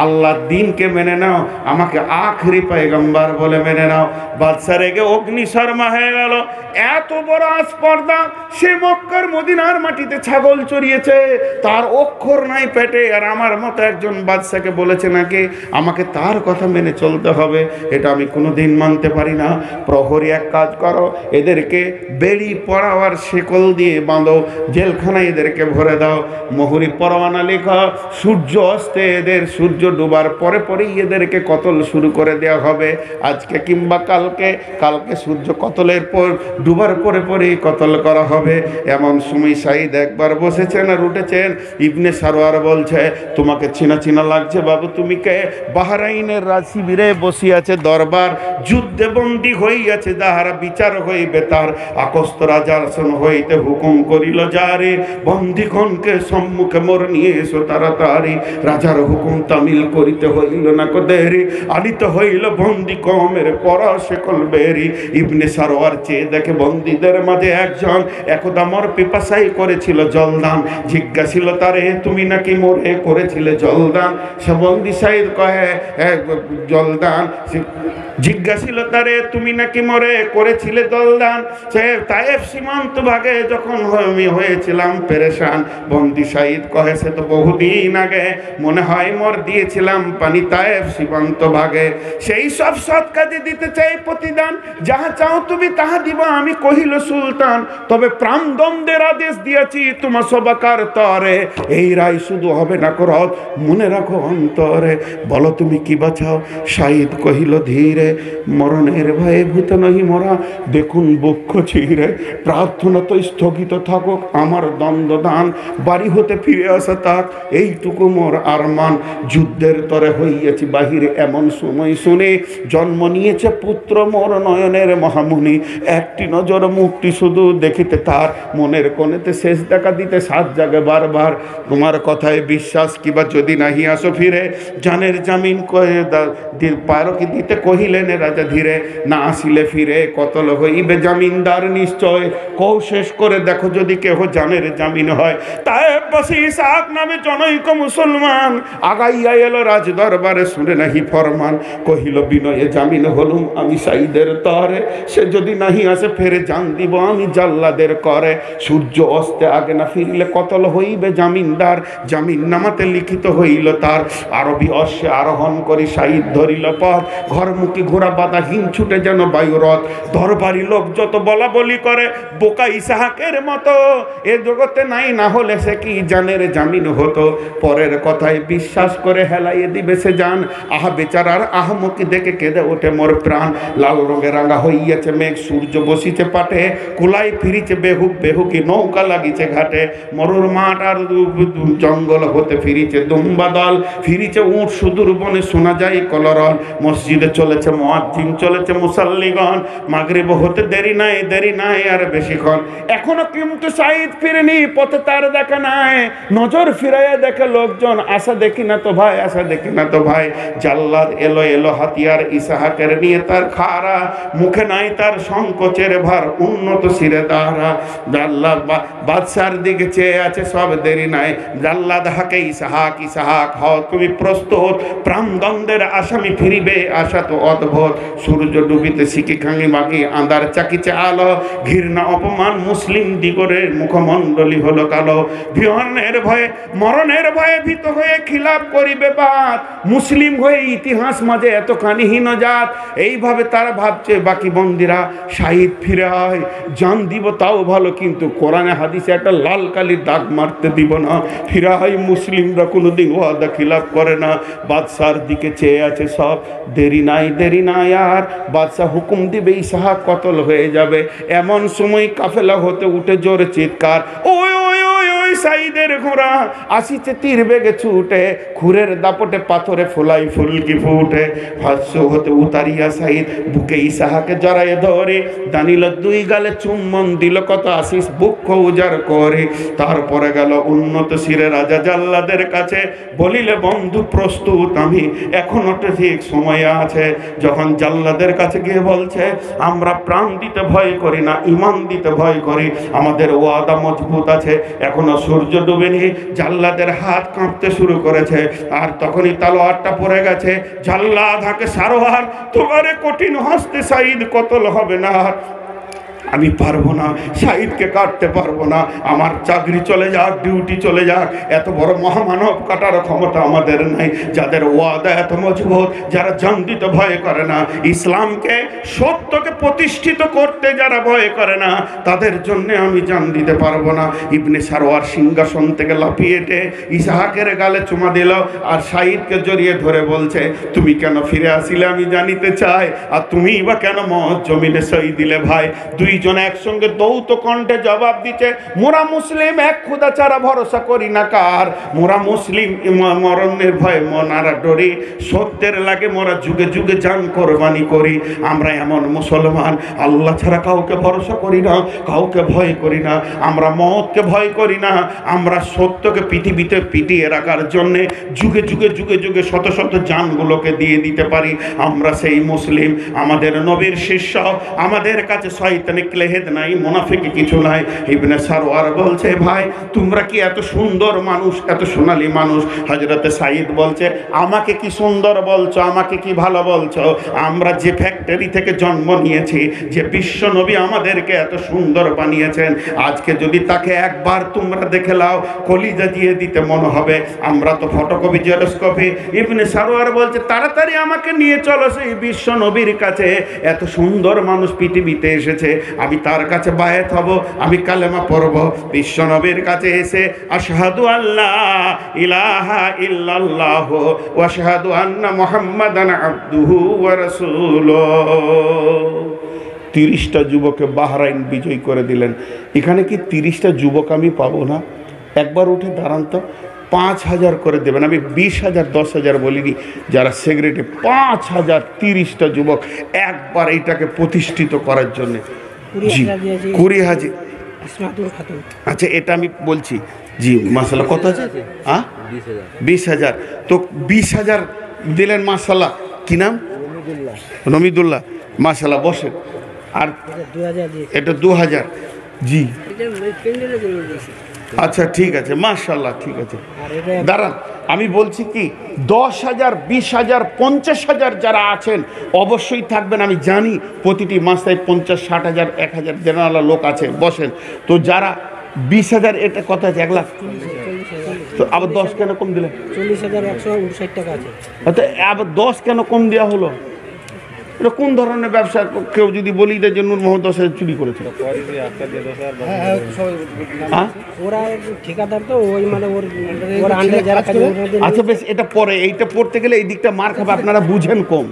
আল্লাহর দিনকে মেনে নাও, আমাকে আখরি পয়গম্বর বলে মেনে নাও। বাদশা রেগে অগ্নি শর্মা হয়ে গেল। এত বড় আস্পর্ধা, সে মক্কার মদিনার মাটিতে ছাগল চড়িয়েছে, তার অক্ষর নাই পেটে, আর আমার মতো একজন বাদশাকে বলেছে নাকি আমাকে তার কথা মেনে চলতে হবে। এটা আমি কোনোদিন মানতে পারি না। প্রহরী, এক কাজ করো, এদেরকে বেড়ি পড়াওয়ার শেকল দিয়ে বাঁধো, জেলখানায় এদেরকে ভরে দাও। মোহরি পরোয়ানা লেখা, সূর্য অস্তে এদের, সূর্য ডুবার পরে পরেই এদেরকে কতল শুরু করে দেওয়া হবে। আজকে কিংবা কালকে, কালকে সূর্য কতলের পর ডুবার পরে পরেই কতল করা হবে। এমন সময় সাইদ একবার বসেছেন আর উঠেছেন। ইবনে সারোয়ার বলছে, তোমাকে চিনা চিনা লাগছে বাবু, তুমি কে? বাহরাইনের রাজশিবিরে বসিয়াছে দরবার, যুদ্ধে বন্দী হইয়াছে যাহারা, বিচার হইবে তার। আকস্ত রাজার আসন হইতে হুকুম করিল যারে, বন্দীগণকে সম্মুখে মোর নিয়ে এসো তাড়াতাড়ি। রাজার হুকুম তামিল করিতে হইল না কো দেরি, আনিত হইল বন্দী কমের পরা শেকল বেরি। ইবনে সারোয়ার চেয়ে দেখে বন্দীদের মাঝে একজন একদা মর পিপাসাই করেছিল জলদান। জিজ্ঞাসিল তারে, তুমি নাকি মোরে করেছিলে জলদান? সে বন্দী সাইদ কহে, জলদান। জিজ্ঞাসিল তারে, তুমি নাকি মোরে করেছিলে জলদান? সে তায়েফ সীমান্ত ভাগে যখন আমি হয়েছিলাম পেরেশান। বন্দী সাইদ কহে, সে তো বহুদিন আগে, মনে হয় মোর দিয়েছিলাম পানি তায়েফ সীমান্ত ভাগে। সেই সব সৎ কাজে দিতে চাই প্রতিদান, যাহা চাও তুমি তাহা দিবা আমি, কহিল সুলতান। তবে প্রাণদণ্ডের আদেশ দিয়েছি তোমার সবাকার তরে, এই রায় শুধু হবে না করত, মনে রাখো অন্তরে। বলো তুমি কি বাঁচাও? সাইদ কহিল ধীরে, মরণের ভয়ে ভূত নহি মরা, দেখুন বক্ষ ছিঁড়ে। প্রার্থনা তো স্থগিত থাকুক, আমার দ্বন্দ্বদান বাড়ি হতে ফিরে আসা তাক, এইটুকু মোর আরমান। যুদ্ধের তরে হইয়াছি বাহিরে, এমন সময় শুনে জন্ম নিয়েছে পুত্র মোর নয়নের মহামুনি। একটি নজর মুক্তি শুধু দেখিতে তার, মনের কোণেতে শেষ দেখা দিতে সাত জাগে বারবার। তোমার কথায় বিশ্বাস কিবা যদি নাহি আসো ফিরে, জানের জামিন কয়ে পারো কি দিতে, কহিলেন রাজা ধীরে। না আসিলে ফিরে কতল হইবে জামিনদার নিশ্চয়, কৌ শেষ করে দেখো যদি কেহ জানের জামিন হয়। তাই বসে ইসহাক নামে জনৈক মুসলমান, আগাইয়া এলো রাজ দরবারে, শুনে নাহি ফরমান। কহিল বিনয়ে জামিন হলুম আমি সাইদের তরে, সে যদি নাহি আসে ফেরে জান দিব আমি জাল্লাদের করে। সূর্য অস্তে আগে না ফিরলে কতল হইবে জামিনদার, জামিন নামাতে লিখিত হইল তার। আরবি অশ্বে আরোহণ করি সাইদ ধরিল পথ, ঘরমুখী ঘোড়া বাঁধা হিম ছুটে যেন বায়ুরথ। দরবারি লোক যত বলা বলি করে, বোকা ইসহাকের মতো, এ জগতে নাই না হলে সে কি জানের জামিন হতো। পরের কথায় বিশ্বাস করে হেলাইয়ে দিবে সে জান, আহা বেচারার আহমকি দেখে কেঁদে ওঠে মোর প্রাণ। লাল রঙে রাঙা হইয়াছে মেঘ, সূর্য বসিছে পাটে, কুলাই ফিরিছে বেহুক বেহুকি, নৌকা লাগিছে ঘাটে। মরুর মাঠ আর জঙ্গল হতে ফিরিছে দুম্বা দল, ফিরিছে উঠ সুদূর বনে, শোনা যায় কলরল। মসজিদে চলেছে মুয়াজ্জিন, চলেছে মুসাল্লিগণ, মাগরিব হতে দেরি নাই, দেরি নাই আর বেশিক্ষণ। এখনো কিন্তু সাইদ ফিরেনি, পথে তার দেখা নাই। নজর ফিরাইয়া দেখে লোকজন, আশা দেখি না তো ভাই, আশা দেখি না তো ভাই। জাল্লাদ এলো এলো হাতিয়ার, ইসহাকের নিয়ে তার খাড়া, মুখে নাই তার সংকোচের ভার, উন্নত শিরে দাঁড়া। জাল্লাদ বাদশার দিকে চেয়ে আছে, সব দেরি নাই। জাল্লাদ হাকে, ইসহাক ইসহাক হও তুমি প্রস্তুত, প্রাণদণ্ডের আসামি ফিরিবে, আশা তো অদ্ভুত। সূর্য ডুবিতে শিকি খাঙি বাকি, আন্ধার চাকিছে আলো, ঘৃণা অপমান মুসলিম দিগরের মুখমণ্ডলী হলো কালো। বিহনের ভয়ে মরণের ভয়ে ভীত হয়ে খিলাপ করিবে বাত, মুসলিম হয়ে ইতিহাস মাঝে এতখানি হীন জাত। এইভাবে তারা ভাবছে বাকি বন্দিরা, শাহিদ ফিরে হয়, জান দিব তাও ভালো, কিন্তু কোরআনে হাদিসে একটা লাল কালির দাগ মারতে দিব না। ফিরা হয় মুসলিমরা কোনোদিন ওয়াদা খিলাপ করে না। বাদশার দিকে চেয়ে আছে সব, দেরি নাই দেরি নাই আর, বাদশাহ হুকুম দিবে ইসহাক কতল হয়ে যাবে। এমন সময় কাফেলা হতে উঠে জোরে চিৎকার, ওই ওই ওই ওই সাইদের ঘোড়া আসিছে তীর বেগে ছুটে, খুরের দাপটে পাথরে ফোলাই ফুলকি ফুটে। ভাষ্য হতে উতারিয়া সাইদ বুকে ইসহাকে জড়ায়ে ধরে, দানিল দুই গালে চুম্বন দিল, কত আসিস বুক উজাড় করে। তারপরে গেল উন্নত শিরে রাজা জাল্লাদের কাছে, বলিলে বন্ধু প্রস্তুত আমি, এখনো ঠিক সময় আছে। যখন জাল্লাদের কাছে গিয়ে বলছে, আমরা প্রাণ দিতে ভয় করি না, ইমান দিতে ভয় করি, আমাদের ওয়াদা মজবুত আছে, এখনো সূর্য ডুবেনি, জাল্লাদের হাত কাঁপতে শুরু করেছে। আর তখনই তলোয়ারটা পড়ে গেছে। জাল্লাদ হাকে সারোয়ার, তোমারে কঠিন হস্তে সাঈদ কতল হবে না, আমি পারবো না, সাঈদকে কাটতে পারবো না, আমার চাকরি চলে যাক, ডিউটি চলে যাক, এত বড় মহামানব কাটার ক্ষমতা আমাদের নাই। যাদের ওয়াদা এত মজবুত, যারা জান দিতে ভয় করে না, ইসলামকে সত্যকে প্রতিষ্ঠিত করতে যারা ভয় করে না, তাদের জন্য আমি জান দিতে পারবো না। ইবনে সারোয়ার সিংহাসন থেকে লাফিয়ে এটে ইসহাকের গালে চুমা দিল আর সাঈদকে জড়িয়ে ধরে বলছে, তুমি কেন ফিরে আসিলে আমি জানিতে চাই, আর তুমি বা কেন মত জমিনে সই দিলে ভাই। দুইজন একসঙ্গে দৌত কণ্ঠে জবাব দিচ্ছে, মোরা মুসলিম এক খোদা ছাড়া ভরসা করি না কার, মোরা মুসলিম মরণের ভয়ে মনারা ডরি, সত্যের লাগে মোরা যুগে যুগে জান কোরবানি করি। আমরা এমন মুসলমান, আল্লাহ ছাড়া কাউকে ভরসা করি না, কাউকে ভয় করি না, আমরা মতকে ভয় করি না, আমরা সত্যকে পৃথিবীতে পিটিয়ে রাখার জন্যে যুগে যুগে যুগে যুগে শত শত জানগুলোকে দিয়ে দিতে পারি। আমরা সেই মুসলিম, আমাদের নবীর শিষ্য, আমাদের কাছে শয়তানিক লেহেদ নাই, মুনাফিকি কিছু নাই। ইবনে সারওয়ার বলছে, ভাই তোমরা কি এত সুন্দর মানুষ, এত সোনালী মানুষ? হযরতে সাঈদ বলছে, আমাকে কি সুন্দর বলছো, আমাকে কি ভালো বলছো? আমরা যে ফ্যাক্টরি থেকে জন্ম নিয়েছি, যে বিশ্ব নবী আমাদেরকে এত সুন্দর বানিয়েছেন, আজকে যদি তাকে একবার তোমরা দেখে লাও, কলিজা দিয়ে দিতে মনে হবে। আমরা তো ফটোকপি জেরক্স কপি। ইবনে সারওয়ার বলছে, তাড়াতাড়ি আমাকে নিয়ে চলো সেই বিশ্ব নবীর কাছে, এত সুন্দর মানুষ পৃথিবীতে এসেছে, আমি তার কাছে বায়াত হব, আমি কালেমা পড়ব। বিশ্ব নবীর কাছে এসে আশহাদু আল্লাহ ইলাহা ইল্লাল্লাহ ওয়া আশহাদু আন্না মুহাম্মাদান আবদুহু ওয়া রাসূলুহু। 30টা যুবককে বাহরাইন বিজয় করে দিলেন। এখানে কি 30টা যুবক আমি পাবো না? একবার উঠে দাঁড়ান তো, 5000 করে দেবেন। আমি 20,000 10,000 বলিনি, যারা সেক্রেটারি 5000 30টা যুবক একবার এইটাকে প্রতিষ্ঠিত করার জন্য। জি 20,000। আচ্ছা এটা আমি বলছি, জি মাশাআল্লাহ। কত আছে? হ্যাঁ 20,000। তো 20,000 দিলেন মাশাআল্লাহ। কি নাম? রমিদুল্লাহ। মাশাআল্লাহ, বসেন। আর এটা 2000। জি আচ্ছা ঠিক আছে, মাশাআল্লাহ, ঠিক আছে। দাঁড়ান, আমি বলছি কি 10,000 20,000 50,000 যারা আছেন অবশ্যই থাকবেন। আমি জানি প্রতিটি মাসে 50 60,000 1000 দেনাওয়ালা লোক আছে, বসেন। তো যারা 20,000, এটা কত আছে? 1 লাখ। তো আবার 10 কেন কম দিলেন? 40,159 টাকা আছে। আচ্ছা আবার 10 কেন কম দেওয়া হলো? এটা কোন ধরনের ব্যবসা? কেউ যদি বলি দেয় যে নূর মোহাম্মদ 10,000 চুরি করেছে, ওরা ঠিকাদার তো, ওই মানে ওর আন্ডারে যারা কাজ করে। আচ্ছা বেশ, এটা পরে, এইটা পড়তে গেলে এই দিকটা মার খাবে, আপনারা বুঝেন কম।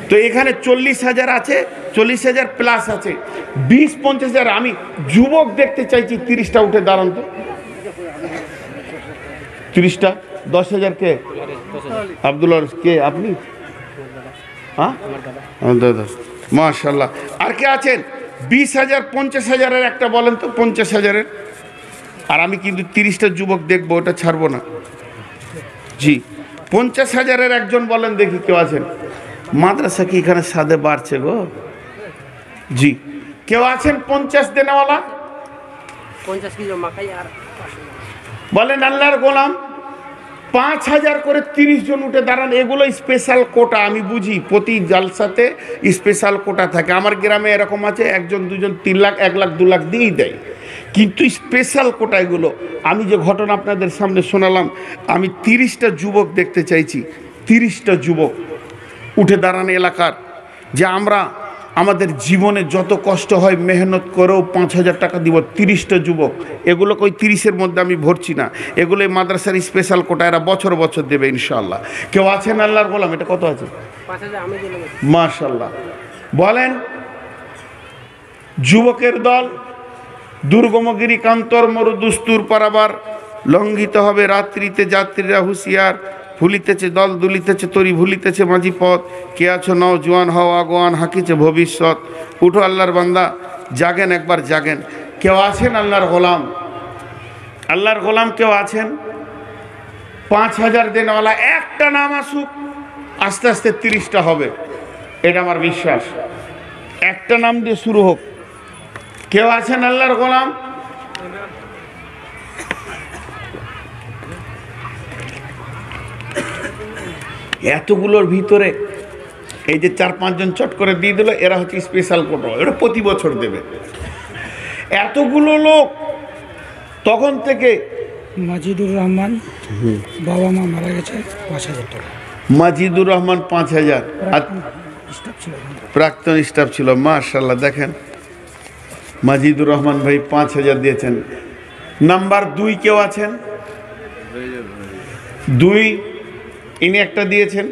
তো এখানে 40,000 আছে, 40,000 প্লাস আছে 20-50,000। আমি যুবক দেখতে চাইছি। 30টা উঠে দাঁড়ান তো। 30টা 10,000 কে? আব্দুল্লাহ কে? আপনি? হ্যাঁ দাদা, মাশাআল্লাহ। আর কে আছেন? 20,000 50,000 একটা বলেন তো, 50,000। আর আমি কিন্তু 30টা যুবক দেখবো, ওটা ছাড়বো না। জি 50,000 একজন বলেন দেখি, কেউ আছেন? মাদ্রাসা কি এখানে সাদে বাড়ছে গো? জি কেউ আছেন 50 দেনেওয়ালা? 50 কিলো মাখাই আর বলেন আল্লাহর গোলাম। 5,000 করে 30 জন উঠে দাঁড়ান। এগুলো স্পেশাল কোটা, আমি বুঝি প্রতি জালসাতে স্পেশাল কোটা থাকে। আমার গ্রামে এরকম আছে, 1 জন 2 জন 3 লাখ 1 লাখ 2 লাখ দিয়েই দেয়, কিন্তু স্পেশাল কোটা এগুলো। আমি যে ঘটনা আপনাদের সামনে শোনালাম, আমি 30টা যুবক দেখতে চাইছি। 30টা যুবক উঠে দাঁড়ান এলাকার, যে আমরা আমাদের জীবনে যত কষ্ট হয় মেহনত করেও 5,000 টাকা দিব। 30টা যুবক, এগুলো ওই 30-এর মধ্যে আমি ভরছি না, এগুলো এই মাদ্রাসার স্পেশাল কোটা, এরা বছর বছর দেবে ইনশাআল্লাহ। কেউ আছেন আল্লাহর গোলাম? এটা কত আছে? 5,000 আমি দিলাম। মাশাআল্লাহ। বলেন যুবকের দল, দুর্গমগিরি কান্তর মরু দুস্তুর পারাবার, লঙ্ঘিত হবে রাত্রিতে যাত্রীরা হুঁশিয়ার, ভুলিতেছে দল দুলিতেছে তরি, ভুলিতেছে মাঝি পথ, কে আছো নও জোয়ান হও আগোয়ান, হাঁকিছে ভবিষ্যৎ। উঠো আল্লাহর বান্দা, জাগেন একবার জাগেন। কেউ আছেন আল্লাহর গোলাম? আল্লাহর গোলাম কেউ আছেন? 5,000 দেনওয়ালা একটা নাম আসুক, আস্তে আস্তে 30টা হবে, এটা আমার বিশ্বাস। একটা নাম দিয়ে শুরু হোক। কেউ আছেন আল্লাহর গোলাম? এতগুলোর ভিতরে এই যে 4-5 জন চট করে দিয়ে দিল, এরা হচ্ছে স্পেশাল কোটা, এটা প্রতি বছর দেবে। এতগুলো লোক তখন থেকে মাজিদুর রহমান বাবা মা মারা গেছে 5,000 টাকা মাজিদুর রহমান 5,000 আর স্টাফ ছিল। প্রাক্তন স্টাফ ছিল। মাশাআল্লাহ, দেখেন মাজিদুর রহমান ভাই 5,000 দিয়েছেন। নাম্বার 2 কেউ আছেন? 2 ইনি একটা দিয়েছেন।